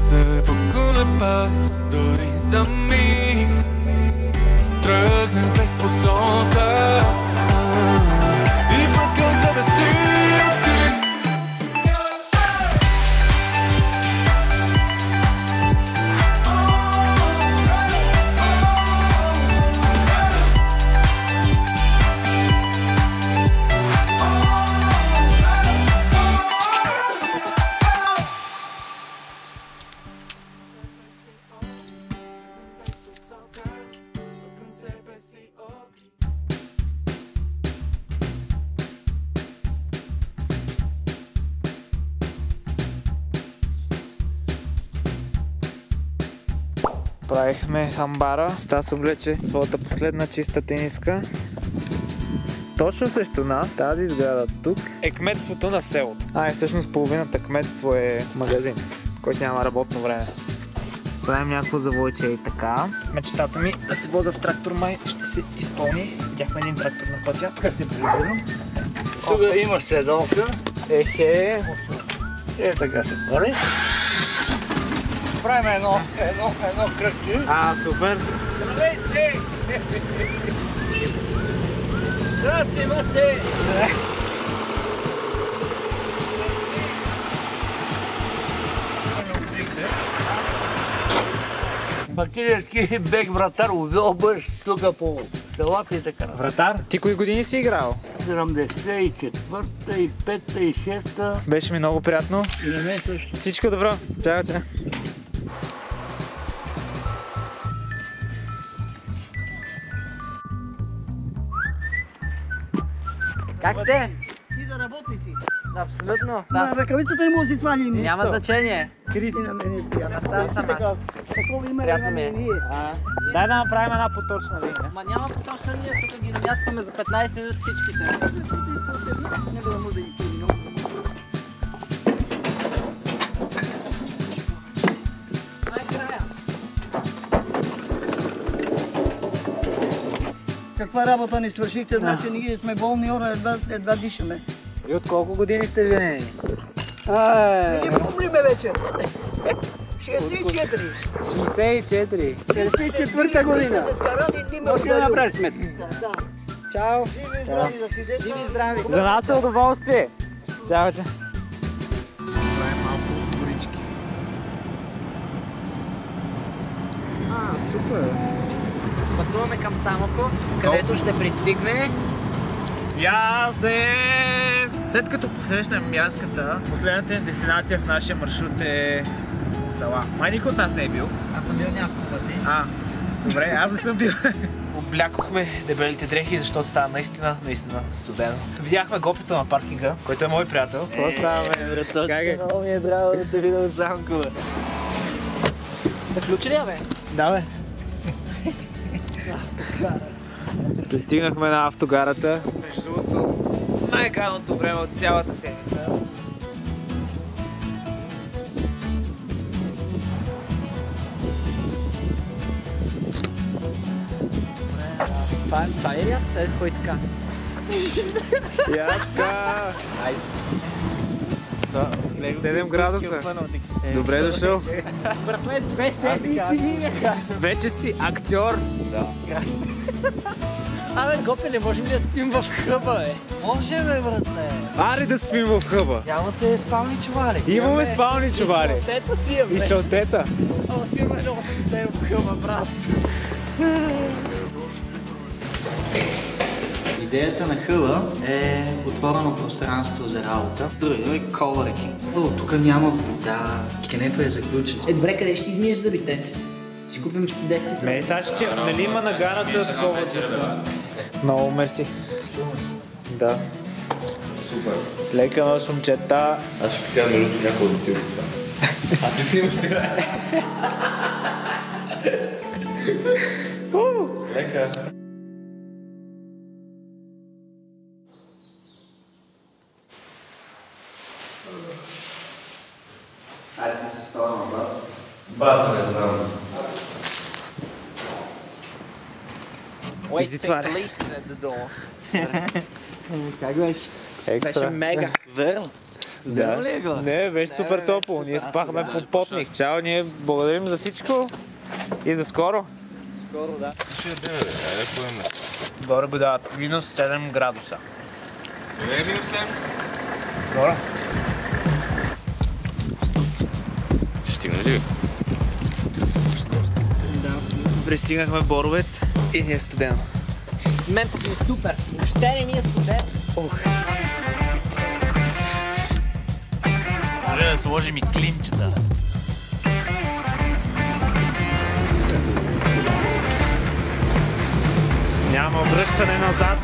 се поколеба дори за миг. Тръгнах без посока и път към себе си открих. Правихме хамбара. Стас облече своята последна чиста тениска. Точно срещу нас, тази сграда тук, е кметството на селото. И всъщност половината кметство е магазин, който няма работно време. Правим някакво завойче и така. Мечтата ми да се возя в трактор май ще се изпълни. Видяхме един трактор на пътя. Как те прибирам? Тук имаш седалка. Ехе. Така се прави. Правим едно кръгче. Супер. Здравейте! Здрасти, мъце! Бакилерски бек вратар, увел бъж тук по селата и така. Вратар? Ти кои години си играл? 74-та и 5-та и 6-та. Беше ми много приятно. И на мен също. Всичко добро. Чао, чао. Как сте? Ти да работници. Абсолютно. На ръкавицата не може да си свали. Няма значение. Крис. И на мен е приятно. Такова име Приятно ми имаме е. ние. Дай да направим една поточна линия. Ма няма поточна линия, тук ги намяскаме за 15 минути всичките. Него да може да ги кири. Каква работа ни свършихте, значи ние сме болни хора, едва дишаме. И от колко години сте женени? Не помни ме вече. 64. 64. 64-та година. Може да направиш сметка. Чао. Живи и здрави да си. Живи и здрави! За нас е удоволствие. Чао, чао. Правим малко горички. Супер. Пътуваме към Самоков, където ще пристигне. След като посрещнем мяската, последната ни дестинация в нашия маршрут е Мусала. Май никой от нас не е бил. Аз съм бил няколко пъти. Добре, аз не съм бил. Облякохме дебелите дрехи, защото става наистина студено. Видяхме гопито на паркинга, който е мой приятел. Какво ставаме? Как е? Много ми е драго да те видя от Самокова. Заключи ли я, бе? Да, бе. Пристигнахме на автогарата. Между другото, най-гадното време от цялата седмица. Това е ли аз къде ходи така? Яска! 7 градуса. Добре дошъл. Братле, 2 седмици минаха. Вече си актьор. Абе, Гопе, не можем ли да спим в хъба, бе? Може бе, братле. Аре да спим в хъба. Нямате спални чували. Имаме спални чували. Тета си имаме. И шалтета. О, си имаме много сте в хъба, брат. Идеята на хъба е отворено пространство за работа. С други думи, coworking. Тук няма вода, кенефа е заключен. Добре, къде ще си измиеш зъбите? Си купим 10 Не, сега ще нали има наганата такова. Много мерси. Да. Супер. Лека нощ, момчета. Аз ще така между някакво от бутилката. А ти снимаш така? Лека. Айде ти се става на брат. Бата не знам. Изи това ли? Как беше? Екстра. Беше мега. Верно. Студено ли е го? Не, беше супер топло. Ние спахме по потник. Чао, ние благодарим за всичко и до скоро. Скоро, да. Ще ядем, бе. Айде поеме. Горе го дават минус 7 градуса. Не е минус 7? Горе. Ще стигнеш ли? Пристигнахме Боровец и ни е студено. Мен пък ми е супер. Въобще не ми е студен. Може да сложим и климчета. Няма връщане назад.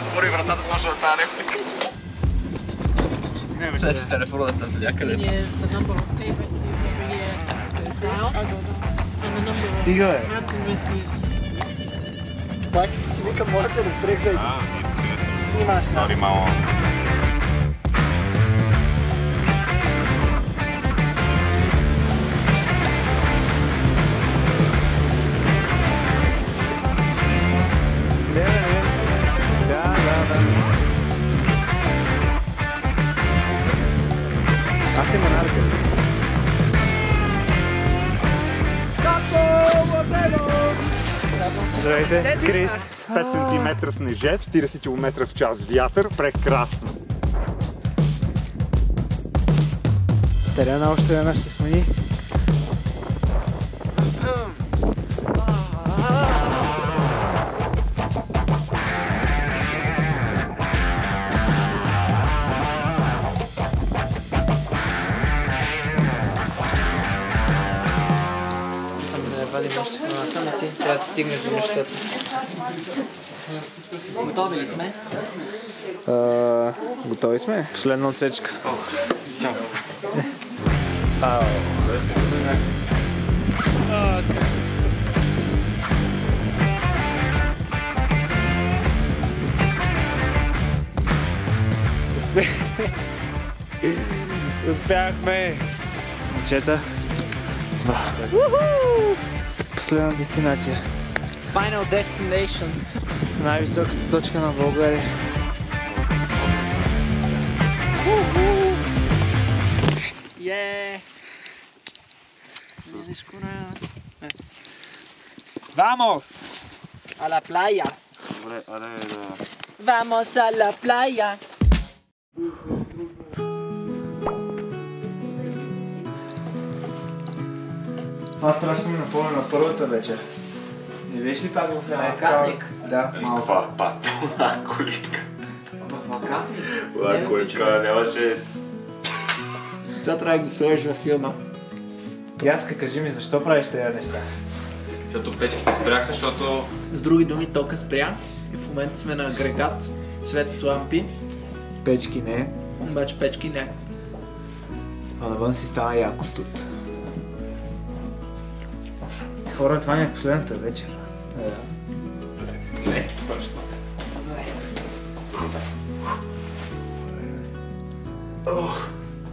Затвори вратата точно на тази реплика. Значи телефона да сте за някъде. Is the number of day rescues every year goes down, and the number of Стига, бе. mountain rescues. Пак вика, можете да тръгнете. Снимаш се. Сори, мамо. Аз има нарка. Здравейте, Крис. 5 см снежец, 40 км в час вятър, прекрасно. Терена още веднъж се смени. Трябва да стигнеш до нещата. Готови ли сме? Готови сме. Последна отсечка. Чао. Успяхме! Момчета. Последна дестинация. Final destination. Най-високата точка на България. Vamos! A la playa. Добре, аре да... Vamos a la playa. Аз страшно ми напомня на първата вечер. Не беше ли пак в една Вакатник? Да, малко. Каква патона колика. Вакатник? Кола колика нямаше... Това трябва да го сложиш във филма. Яска, кажи ми, защо правиш тези неща? Защото печките спряха, защото... С други думи, тока спря и в момента сме на агрегат, светят лампи, Печки не, обаче печки не. а навън си става яко студ. Хора, това не е последната вечер. Не, точно.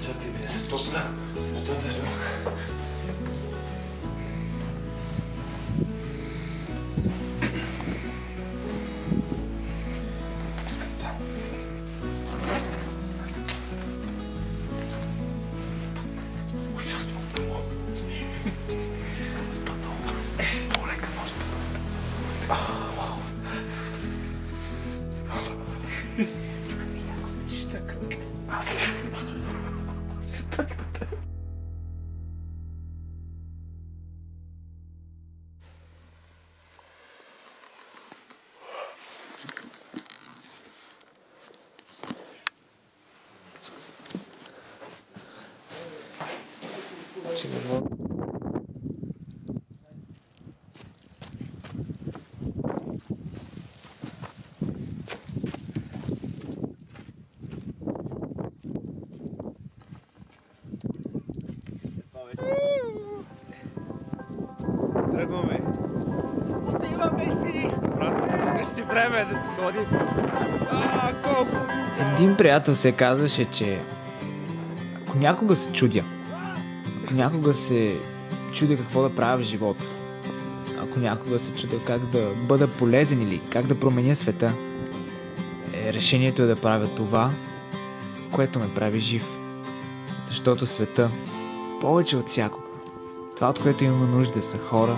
Чакай ми да се стопля. Достатъчно. Ще време е да се ходи. Колко? Един приятел се казваше, че ако някога се чудя, какво да правя в живота, ако някога се чудя как да бъда полезен или как да променя света, решението е да правя това, което ме прави жив. Защото света, повече от всякога, това, от което имаме нужда, са хора,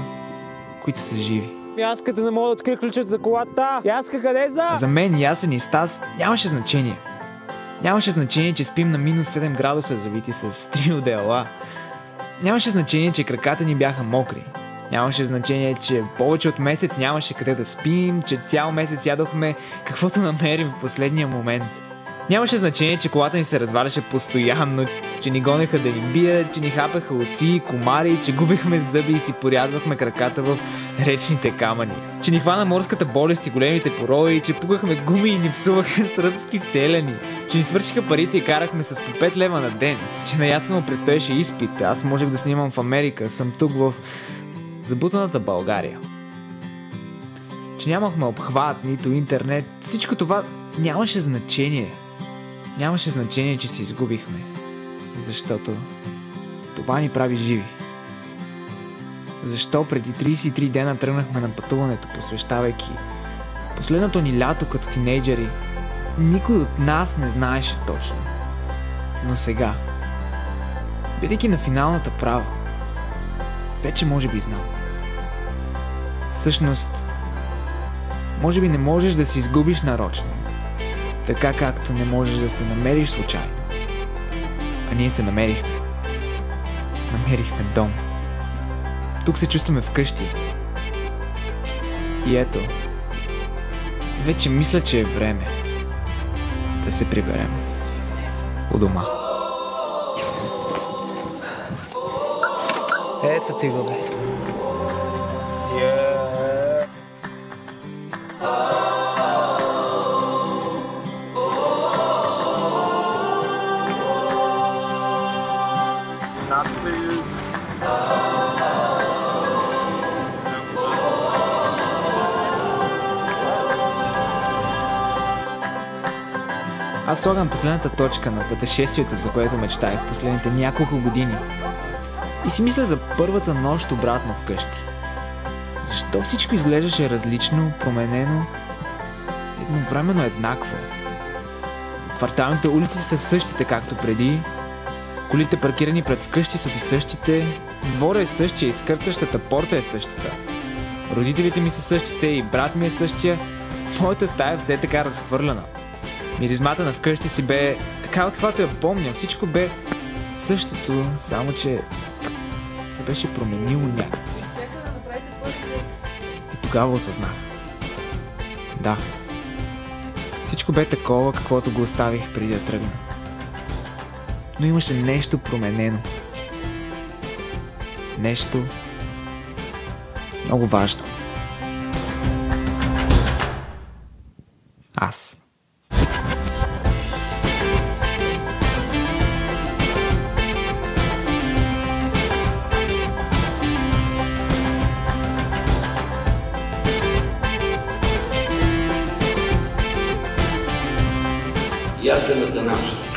които са живи. Аз като не мога да открия ключът за колата. Яска къде за? За мен, Ясен и Стас нямаше значение. Нямаше значение, че спим на минус 7 градуса, завити с 3 одеяла. Нямаше значение, че краката ни бяха мокри. Нямаше значение, че повече от месец нямаше къде да спим, че цял месец ядохме каквото намерим в последния момент. Нямаше значение, че колата ни се разваляше постоянно, че ни гонеха да ни бият, че ни хапаха уси, комари, че губихме зъби и си порязвахме краката в речните камъни. Че ни хвана морската болест и големите порои, че пукахме гуми и ни псуваха сръбски селяни. Че ни свършиха парите и карахме с по 5 лева на ден. Че на Ясен му предстоеше изпит. Аз можех да снимам в Америка, съм тук в забутаната България. Че нямахме обхват, нито интернет. Всичко това нямаше значение. Нямаше значение, че се изгубихме. Защото това ни прави живи. Защо преди 33 дена тръгнахме на пътуването, посвещавайки последното ни лято като тинейджери, никой от нас не знаеше точно. Но сега, бидейки на финалната права, вече може би знам. Всъщност, може би не можеш да се изгубиш нарочно, така както не можеш да се намериш случайно. А ние се намерихме. Намерихме дом. Тук се чувстваме вкъщи. И ето, вече мисля, че е време да се приберем у дома. Ето ти го, бе. Аз слагам последната точка на пътешествието, за което мечтаях последните няколко години. И си мисля за първата нощ обратно вкъщи. Защо всичко изглеждаше различно, променено, едновременно еднакво? Кварталните улици са същите както преди, колите паркирани пред вкъщи са си същите, двора е същия и скърцащата порта е същата. Родителите ми са същите и брат ми е същия, моята стая все така разхвърляна. Миризмата на вкъщи си бе такава, каквато я помня. Всичко бе същото, само че се беше променило някакси. И тогава осъзнах. Да, всичко бе такова, каквото го оставих преди да тръгна. Но имаше нещо променено. Нещо много важно. Аз. Ясен Атанасов.